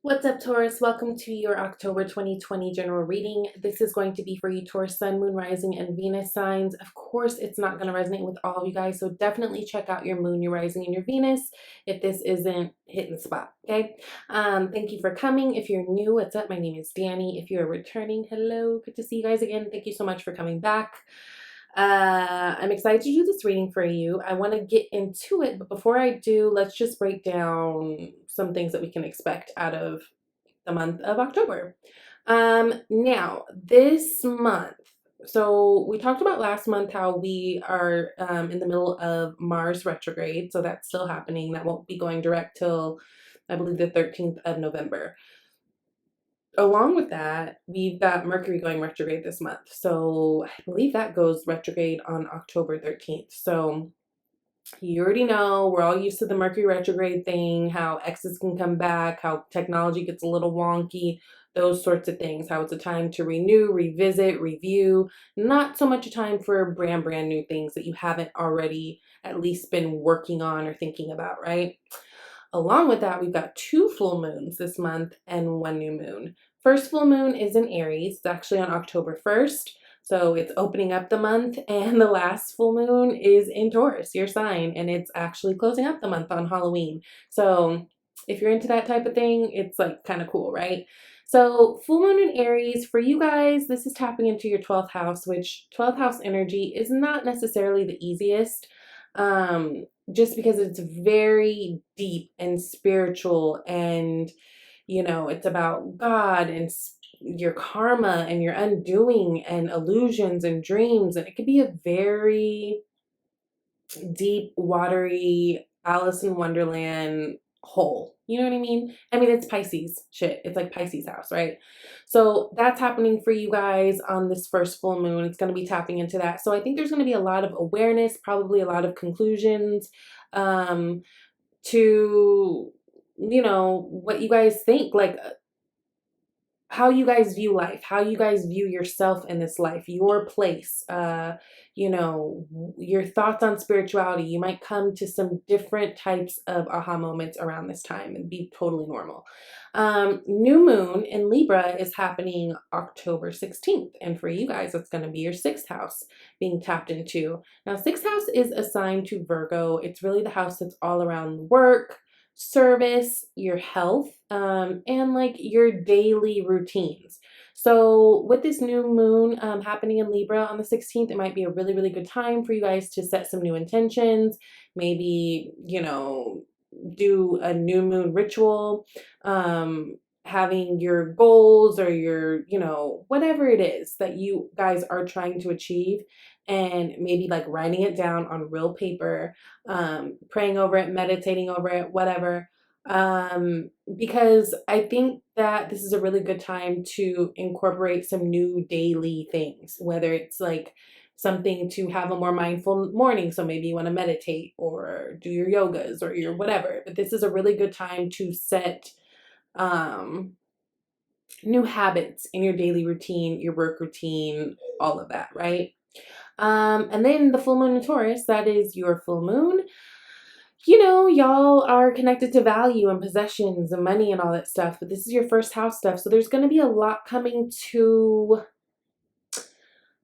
What's up, Taurus? Welcome to your October 2020 general reading. This is going to be for you, Taurus, Sun, Moon, Rising, and Venus signs. Of course, it's not going to resonate with all of you guys, so definitely check out your Moon, your Rising, and your Venus if this isn't hitting the spot, okay? Thank you for coming. If you're new, what's up? My name is Danny. If you're returning, hello. Good to see you guys again. Thank you so much for coming back. I'm excited to do this reading for you. I want to get into it, but before I do, let's just break down some things that we can expect out of the month of October. Now, this month, so we talked about last month how we are in the middle of Mars retrograde, so that's still happening. That won't be going direct till, I believe, the 13th of November. Along with that, we've got Mercury going retrograde this month. So I believe that goes retrograde on October 13th. So you already know we're all used to the Mercury retrograde thing, how exes can come back, how technology gets a little wonky, those sorts of things, how it's a time to renew, revisit, review, not so much a time for brand new things that you haven't already at least been working on or thinking about, right? Along with that, we've got 2 full moons this month and 1 new moon. First full moon is in Aries. It's actually on October 1st. So it's opening up the month, and the last full moon is in Taurus, your sign, and it's actually closing up the month on Halloween. So if you're into that type of thing, it's like kind of cool, right? So full moon in Aries, for you guys, this is tapping into your 12th house, which 12th house energy is not necessarily the easiest. Just because it's very deep and spiritual, and it's about God and your karma and your undoing and illusions and dreams, and it could be a very deep, watery Alice in Wonderland hole. You know what I mean? I mean, it's Pisces shit. It's like Pisces house, right? So that's happening for you guys on this first full moon. It's going to be tapping into that. So I think there's going to be a lot of awareness, probably a lot of conclusions to, what you guys think, like how you guys view life, how you guys view yourself in this life, your place, your thoughts on spirituality. You might come to some different types of aha moments around this time and be totally normal. New moon in Libra is happening October 16th. And for you guys, it's going to be your 6th house being tapped into. Now, 6th house is assigned to Virgo. It's really the house that's all around work, service, your health, and like your daily routines. So with this new moon happening in Libra on the 16th, it might be a really, really good time for you guys to set some new intentions. Maybe, do a new moon ritual, having your goals or your, whatever it is that you guys are trying to achieve, and maybe like writing it down on real paper, praying over it, meditating over it, whatever. Because I think that this is a really good time to incorporate some new daily things, whether it's like something to have a more mindful morning. So maybe you want to meditate or do your yogas or your whatever. But this is a really good time to set new habits in your daily routine, your work routine, all of that, right? And then the full moon in Taurus, that is your full moon. Y'all are connected to value and possessions and money and all that stuff, but this is your first house stuff. So there's going to be a lot coming to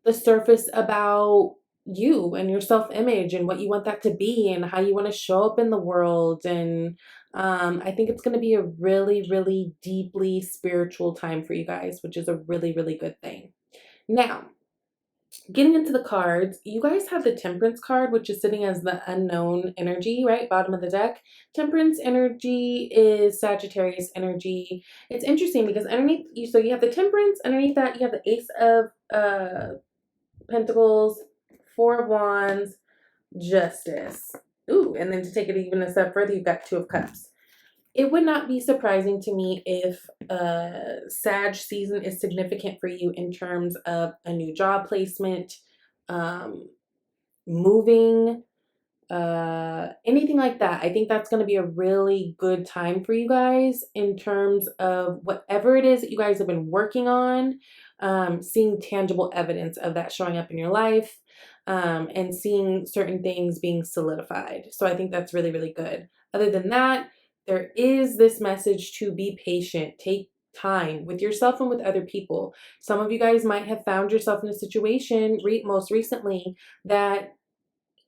the surface about you and your self-image and what you want that to be and how you want to show up in the world. And I think it's going to be a really, really deeply spiritual time for you guys, which is a really, really good thing. Now, getting into the cards, you guys have the Temperance card, which is sitting as the unknown energy, right? Bottom of the deck. Temperance energy is Sagittarius energy. It's interesting because underneath you, so you have the Temperance, underneath that you have the Ace of Pentacles, 4 of Wands, Justice. Ooh, and then to take it even a step further, you've got 2 of Cups. It would not be surprising to me if Sag season is significant for you in terms of a new job placement, moving, anything like that. I think that's going to be a really good time for you guys in terms of whatever it is that you guys have been working on, seeing tangible evidence of that showing up in your life, and seeing certain things being solidified. So I think that's really, really good. Other than that, there is this message to be patient, take time with yourself and with other people. Some of you guys might have found yourself in a situation most recently that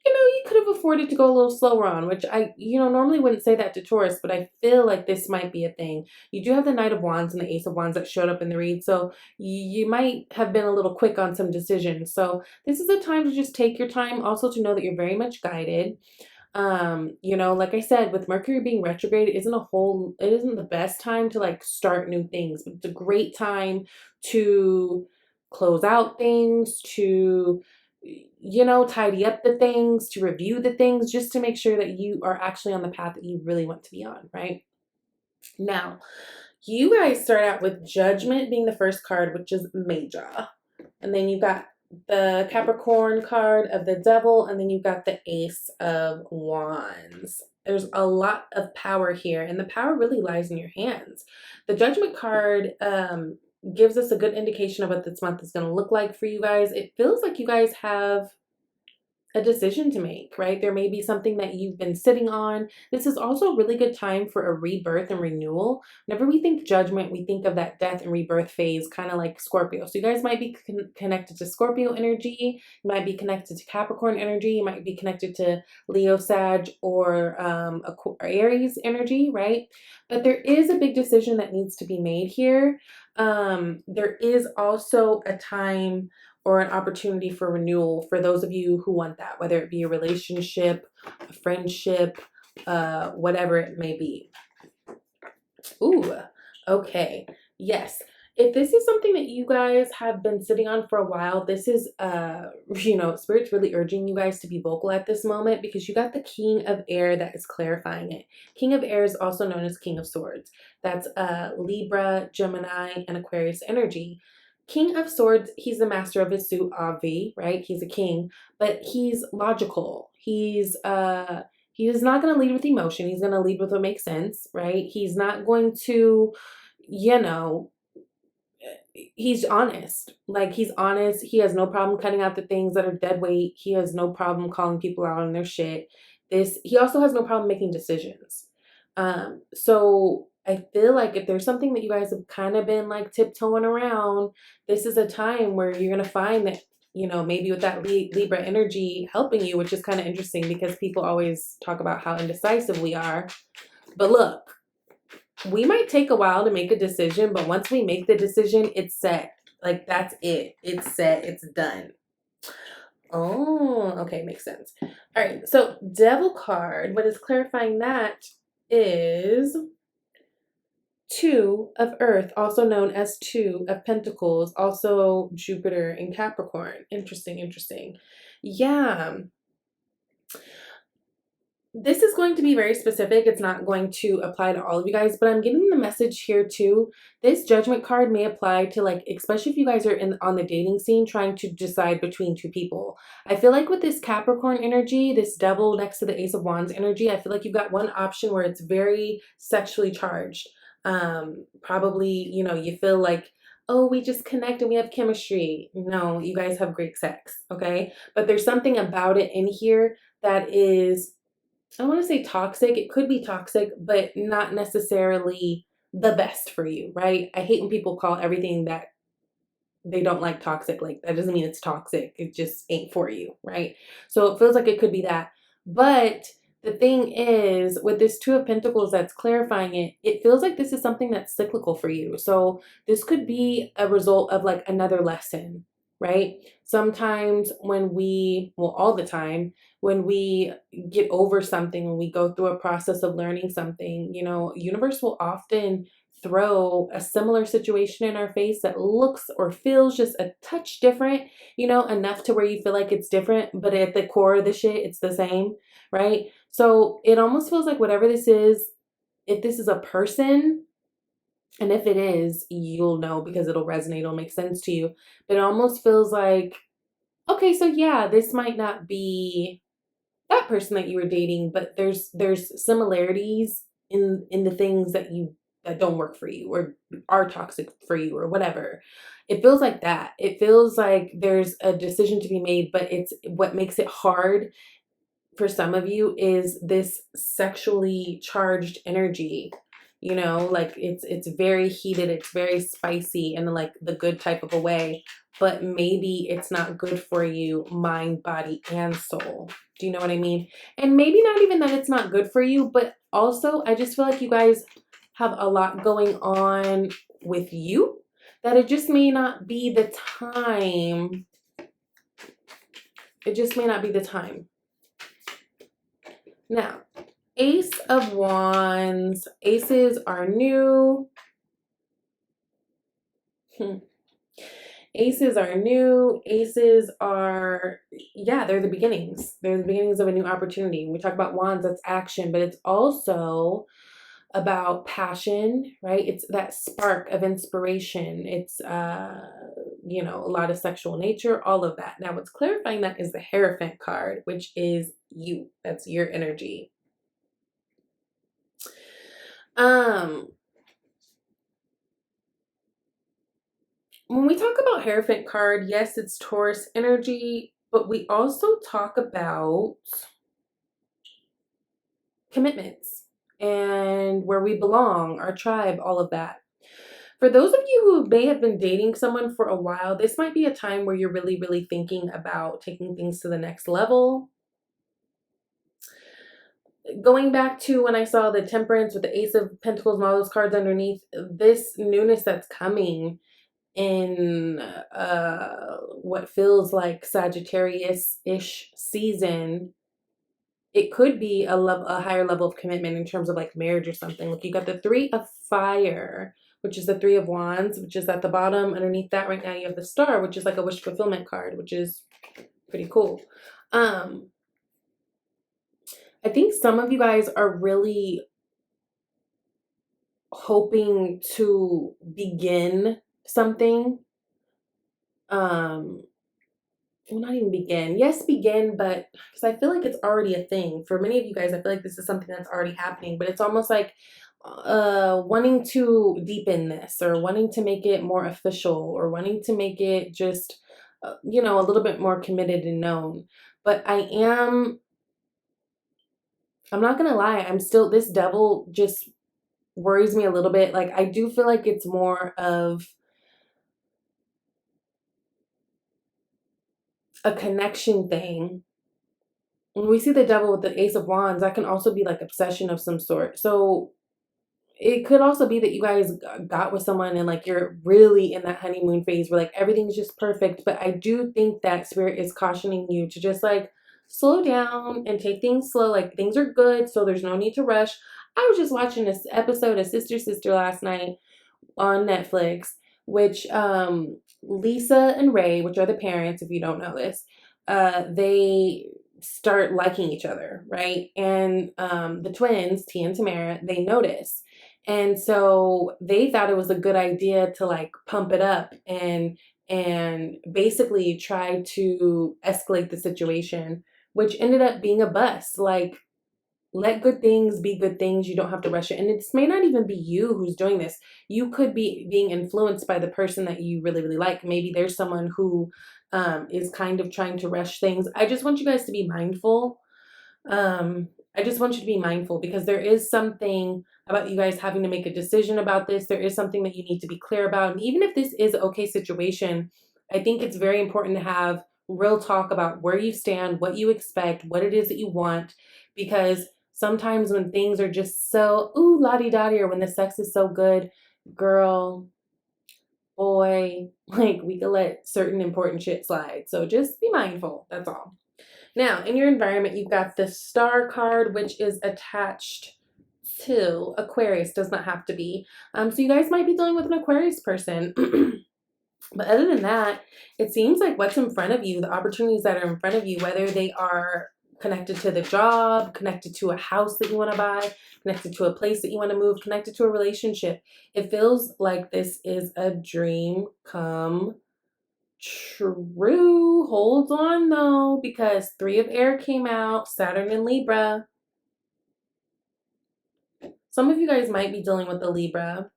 you could have afforded to go a little slower on, which I normally wouldn't say that to Taurus, but I feel like this might be a thing. You do have the Knight of Wands and the Ace of Wands that showed up in the read, so you might have been a little quick on some decisions. So this is a time to just take your time, also to know that you're very much guided. Like I said, with Mercury being retrograde, it isn't the best time to like start new things, but it's a great time to close out things, to tidy up the things, to review the things, just to make sure that you are actually on the path that you really want to be on, right? Now, you guys start out with Judgment being the first card, which is major. And then you got the Capricorn card of the Devil, and then you've got the Ace of Wands. There's a lot of power here, and the power really lies in your hands. The Judgment card gives us a good indication of what this month is going to look like for you guys. It feels like you guys have a decision to make, right? There may be something that you've been sitting on. This is also a really good time for a rebirth and renewal. Whenever we think Judgment, we think of that death and rebirth phase, kind of like Scorpio. So you guys might be connected to Scorpio energy. You might be connected to Capricorn energy. You might be connected to Leo, Sag, or Aries energy, right? But there is a big decision that needs to be made here. There is also a time or an opportunity for renewal for those of you who want that, whether it be a relationship, a friendship, whatever it may be. Ooh, okay. Yes. If this is something that you guys have been sitting on for a while, this is, Spirit's really urging you guys to be vocal at this moment, because you got the King of Air that is clarifying it. King of Air is also known as King of Swords. That's Libra, Gemini, and Aquarius energy. King of Swords, he's the master of his suit, Avi, right? He's a king, but he's logical. He is not going to lead with emotion. He's going to lead with what makes sense, right? He's not going to, he's honest. Like, he's honest. He has no problem cutting out the things that are dead weight. He has no problem calling people out on their shit. He also has no problem making decisions. So I feel like if there's something that you guys have kind of been like tiptoeing around, this is a time where you're going to find that, maybe with that Libra energy helping you, which is kind of interesting because people always talk about how indecisive we are. But look, we might take a while to make a decision, but once we make the decision, it's set. Like, that's it. It's set. It's done. Oh, okay. Makes sense. All right. So Devil card, what is clarifying that is Two of Earth, also known as Two of Pentacles, also Jupiter in Capricorn. Interesting, interesting. Yeah. This is going to be very specific. It's not going to apply to all of you guys, but I'm getting the message here too. This Judgment card may apply to, like, especially if you guys are on the dating scene trying to decide between two people. I feel like with this Capricorn energy, this Devil next to the Ace of Wands energy, I feel like you've got one option where it's very sexually charged. Probably, you feel like, oh, we just connect and we have chemistry. No, you guys have great sex, okay? But there's something about it in here that is, I want to say toxic. It could be toxic, but not necessarily the best for you, right? I hate when people call everything that they don't like toxic. Like, that doesn't mean it's toxic. It just ain't for you, right? So it feels like it could be that. But the thing is, with this Two of Pentacles that's clarifying it, it feels like this is something that's cyclical for you. So this could be a result of like another lesson, right? Sometimes all the time, when we get over something, when we go through a process of learning something, universe will often throw a similar situation in our face that looks or feels just a touch different, enough to where you feel like it's different, but at the core of the shit, it's the same, right? So it almost feels like whatever this is, if this is a person, and if it is, you'll know because it'll resonate, it'll make sense to you. But it almost feels like, okay, so yeah, this might not be that person that you were dating, but there's similarities in the things that don't work for you or are toxic for you or whatever. It feels like that. It feels like there's a decision to be made, but it's what makes it hard for some of you is this sexually charged energy. You know, like it's very heated, it's very spicy in like the good type of a way, but maybe it's not good for you mind, body, and soul. Do you know what I mean? And maybe not even that it's not good for you, but also I just feel like you guys have a lot going on with you, that it just may not be the time. It just may not be the time. Now, Ace of Wands. Aces are new. Aces are new. Aces are, yeah, they're the beginnings. They're the beginnings of a new opportunity. When we talk about wands, that's action, but it's also about passion, right? It's that spark of inspiration. It's, you know, a lot of sexual nature, all of that. Now, what's clarifying that is the Hierophant card, which is you. That's your energy. When we talk about Hierophant card, yes, it's Taurus energy, but we also talk about commitments and where we belong, our tribe, all of that. For those of you who may have been dating someone for a while, this might be a time where you're really, really thinking about taking things to the next level. Going back to when I saw the Temperance with the Ace of Pentacles and all those cards underneath, this newness that's coming in what feels like Sagittarius-ish season, it could be a higher level of commitment in terms of like marriage or something. Like you got the Three of Fire, which is the Three of Wands, which is at the bottom. Underneath that right now you have the Star, which is like a wish fulfillment card, which is pretty cool. I think some of you guys are really hoping to begin something. Well, not even begin. Yes, begin, but because I feel like it's already a thing. For many of you guys, I feel like this is something that's already happening, but it's almost like wanting to deepen this or wanting to make it more official or wanting to make it just, you know, a little bit more committed and known. But I'm not going to lie. I'm still, this devil just worries me a little bit. Like, I do feel like it's more of a connection thing. When we see the devil with the Ace of Wands, that can also be like obsession of some sort. So it could also be that you guys got with someone and like you're really in that honeymoon phase where like everything's just perfect. But I do think that Spirit is cautioning you to just like slow down and take things slow. Like things are good, so there's no need to rush. I was just watching this episode of Sister last night on Netflix, which Lisa and Ray, which are the parents, if you don't know this, they start liking each other, right? And the twins, Tia and Tamara, they notice. And so they thought it was a good idea to like pump it up and basically try to escalate the situation, which ended up being a bust. Like, let good things be good things. You don't have to rush it. And it may not even be you who's doing this. You could be being influenced by the person that you really, really like. Maybe there's someone who is kind of trying to rush things. I just want you guys to be mindful. I just want you to be mindful because there is something about you guys having to make a decision about this. There is something that you need to be clear about. And even if this is an okay situation, I think it's very important to have real talk about where you stand, what you expect, what it is that you want, because sometimes when things are just so, ooh, la-di-da-di, or when the sex is so good, girl, boy, like we could let certain important shit slide. So just be mindful. That's all. Now, in your environment, you've got the Star card, which is attached to Aquarius. Does not have to be. So you guys might be dealing with an Aquarius person. But other than that, it seems like what's in front of you, the opportunities that are in front of you, whether they are connected to the job, connected to a house that you want to buy, connected to a place that you want to move, connected to a relationship. It feels like this is a dream come true. Hold on though, because Three of Air came out, Saturn in Libra. Some of you guys might be dealing with the Libra.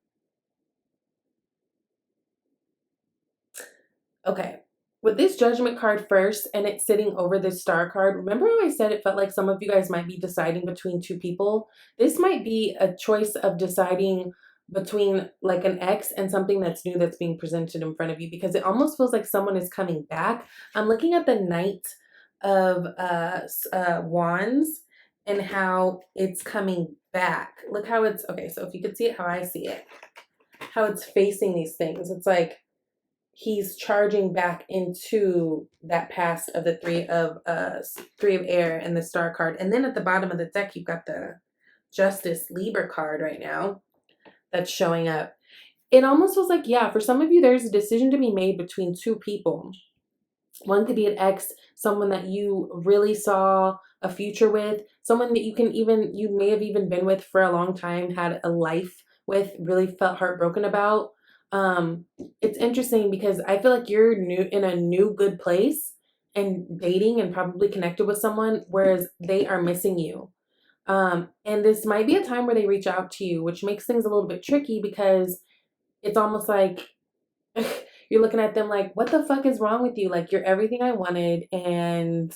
Okay. with this Judgment card first and it's sitting over this Star card, remember how I said it felt like some of you guys might be deciding between two people? This might be a choice of deciding between like an ex and something that's new that's being presented in front of you, because it almost feels like someone is coming back. I'm looking at the Knight of Wands and how it's coming back. Look how it's, okay, so if you could see it how I see it, how it's facing these things. It's like he's charging back into that past of the three of air and the Star card. And then at the bottom of the deck, you've got the Justice Libra card right now that's showing up. It almost feels like, yeah, for some of you, there's a decision to be made between two people. One could be an ex, someone that you really saw a future with, someone that you may have even been with for a long time, had a life with, really felt heartbroken about. It's interesting because I feel like you're in a new good place and dating and probably connected with someone, whereas they are missing you. And this might be a time where they reach out to you, which makes things a little bit tricky because it's almost like you're looking at them like, what the fuck is wrong with you? Like, you're everything I wanted. And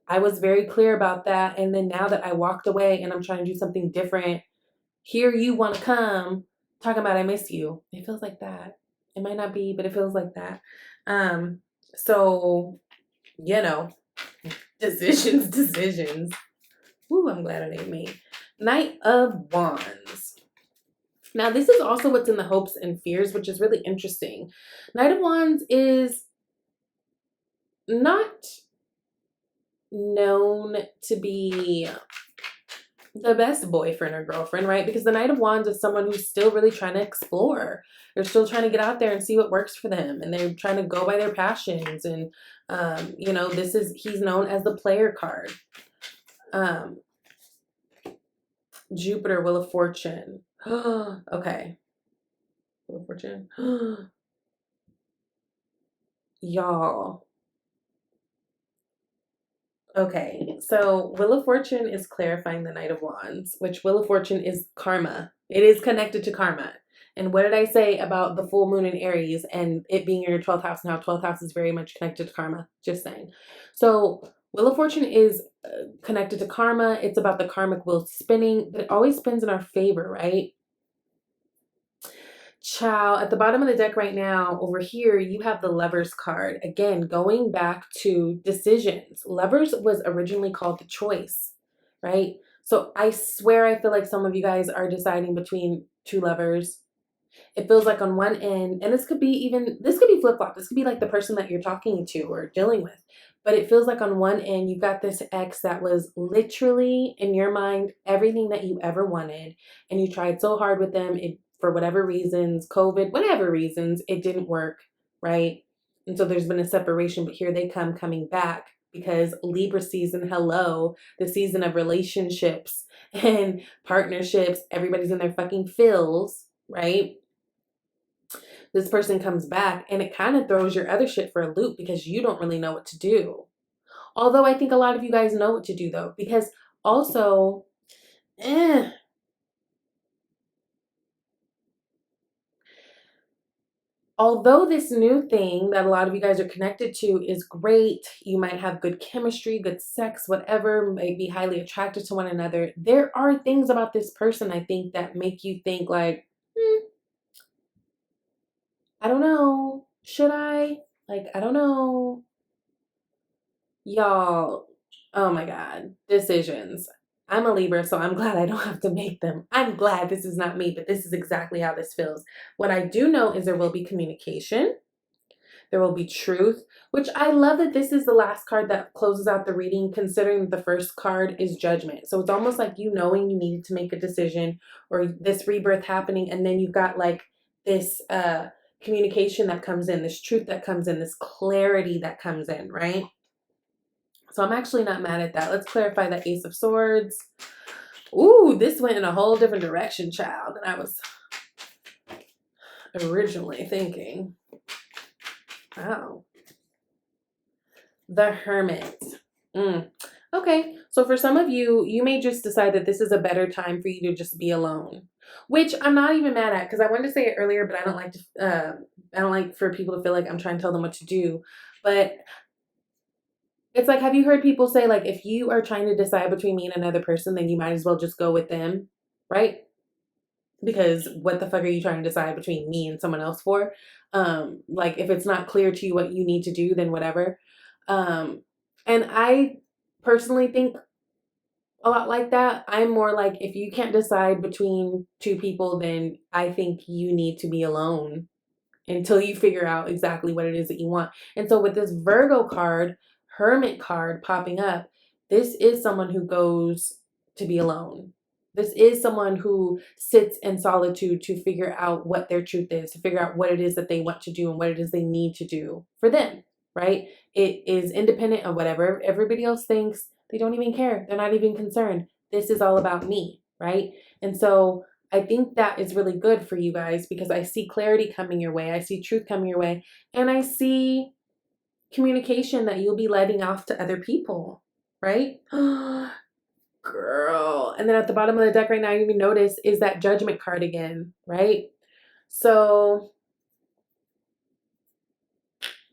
I was very clear about that. And then now that I walked away and I'm trying to do something different, here you want to come talking about I miss you. It feels like that. It might not be, but it feels like that. So, you know, decisions. Ooh, I'm glad I named me. Knight of Wands. Now, this is also what's in the hopes and fears, which is really interesting. Knight of Wands is not known to be the best boyfriend or girlfriend, right? Because the Knight of Wands is someone who's still really trying to explore. They're still trying to get out there and see what works for them. And they're trying to go by their passions. And, you know, he's known as the player card. Jupiter, Wheel of Fortune. Okay. Wheel of Fortune. Y'all. Okay, so Wheel of Fortune is clarifying the Knight of Wands, which Wheel of Fortune is karma. It is connected to karma. And what did I say about the full moon in Aries and it being in your 12th house? Now 12th house is very much connected to karma, just saying. So Wheel of Fortune is connected to karma. It's about the karmic wheel spinning, but it always spins in our favor, right? Ciao. At the bottom of the deck right now, over here, you have the Lovers card. Again, going back to decisions. Lovers was originally called the choice, right? So I swear I feel like some of you guys are deciding between two lovers. It feels like on one end, and this could be flip-flop. This could be like the person that you're talking to or dealing with. But it feels like on one end, you've got this ex that was literally, in your mind, everything that you ever wanted. And you tried so hard with them. For whatever reasons, COVID, whatever reasons, it didn't work, right? And so there's been a separation, but here they coming back because Libra season, hello, the season of relationships and partnerships. Everybody's in their fucking feels, right? This person comes back and it kind of throws your other shit for a loop because you don't really know what to do. Although I think a lot of you guys know what to do though, because also, although this new thing that a lot of you guys are connected to is great, you might have good chemistry, good sex, whatever, may be highly attracted to one another, there are things about this person, I think, that make you think like, I don't know, should I? Like, I don't know. Y'all, oh my God, decisions. I'm a Libra, so I'm glad I don't have to make them. I'm glad this is not me, but this is exactly how this feels. What I do know is there will be communication. There will be truth, which I love that this is the last card that closes out the reading, considering the first card is judgment. So it's almost like you knowing you needed to make a decision or this rebirth happening. And then you've got like this communication that comes in, this truth that comes in, this clarity that comes in, right? So I'm actually not mad at that. Let's clarify that Ace of Swords. Ooh, this went in a whole different direction, child, than I was originally thinking. Wow. The Hermit. Okay, so for some of you, you may just decide that this is a better time for you to just be alone, which I'm not even mad at because I wanted to say it earlier, but I don't like for people to feel like I'm trying to tell them what to do. But it's like, have you heard people say, like, if you are trying to decide between me and another person, then you might as well just go with them, right? Because what the fuck are you trying to decide between me and someone else for? Like, if it's not clear to you what you need to do, then whatever. And I personally think a lot like that. I'm more like, if you can't decide between two people, then I think you need to be alone until you figure out exactly what it is that you want. And so with this Virgo card, Hermit card popping up, this is someone who goes to be alone. This is someone who sits in solitude to figure out what their truth is, to figure out what it is that they want to do and what it is they need to do for them, right? It is independent of whatever everybody else thinks. They don't even care. They're not even concerned. This is all about me, right? And so I think that is really good for you guys because I see clarity coming your way. I see truth coming your way. And I see communication that you'll be letting off to other people, right? Girl. And then at the bottom of the deck right now, you can notice is that Judgment card again, right? So,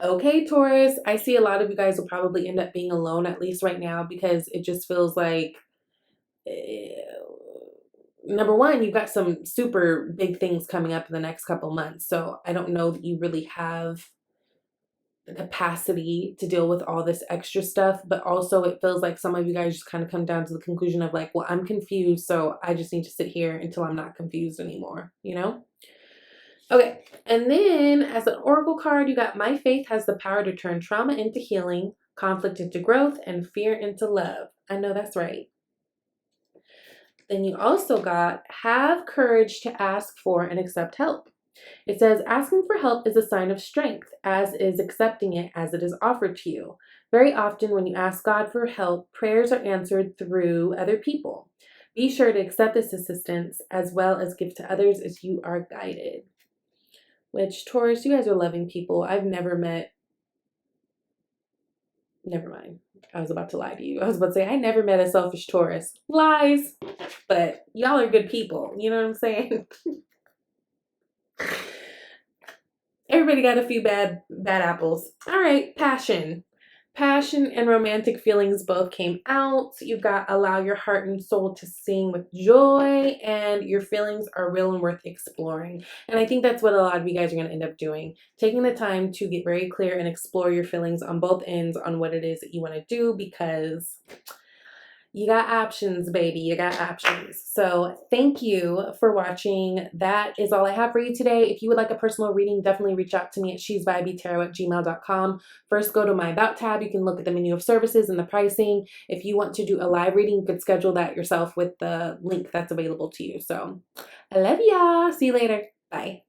okay, Taurus, I see a lot of you guys will probably end up being alone, at least right now, because it just feels like number one, you've got some super big things coming up in the next couple months. So I don't know that you really have the capacity to deal with all this extra stuff. But also it feels like some of you guys just kind of come down to the conclusion of like, well, I'm confused. So I just need to sit here until I'm not confused anymore, you know? Okay. And then as an oracle card, you got my faith has the power to turn trauma into healing, conflict into growth, and fear into love. I know that's right. Then you also got have courage to ask for and accept help. It says asking for help is a sign of strength, as is accepting it as it is offered to you. Very often when you ask God for help, prayers are answered through other people. Be sure to accept this assistance as well as give to others as you are guided. Which, Taurus, you guys are loving people. I've never met... Never mind. I was about to lie to you. I was about to say, I never met a selfish Taurus. Lies. But y'all are good people. You know what I'm saying? Everybody got a few bad apples. All right, passion. Passion and romantic feelings both came out. You've got allow your heart and soul to sing with joy, and your feelings are real and worth exploring. And I think that's what a lot of you guys are going to end up doing. Taking the time to get very clear and explore your feelings on both ends on what it is that you want to do, because you got options, baby. You got options. So thank you for watching. That is all I have for you today. If you would like a personal reading, definitely reach out to me at shesvibeytarot@gmail.com. First, go to my About tab. You can look at the menu of services and the pricing. If you want to do a live reading, you could schedule that yourself with the link that's available to you. So I love y'all. See you later. Bye.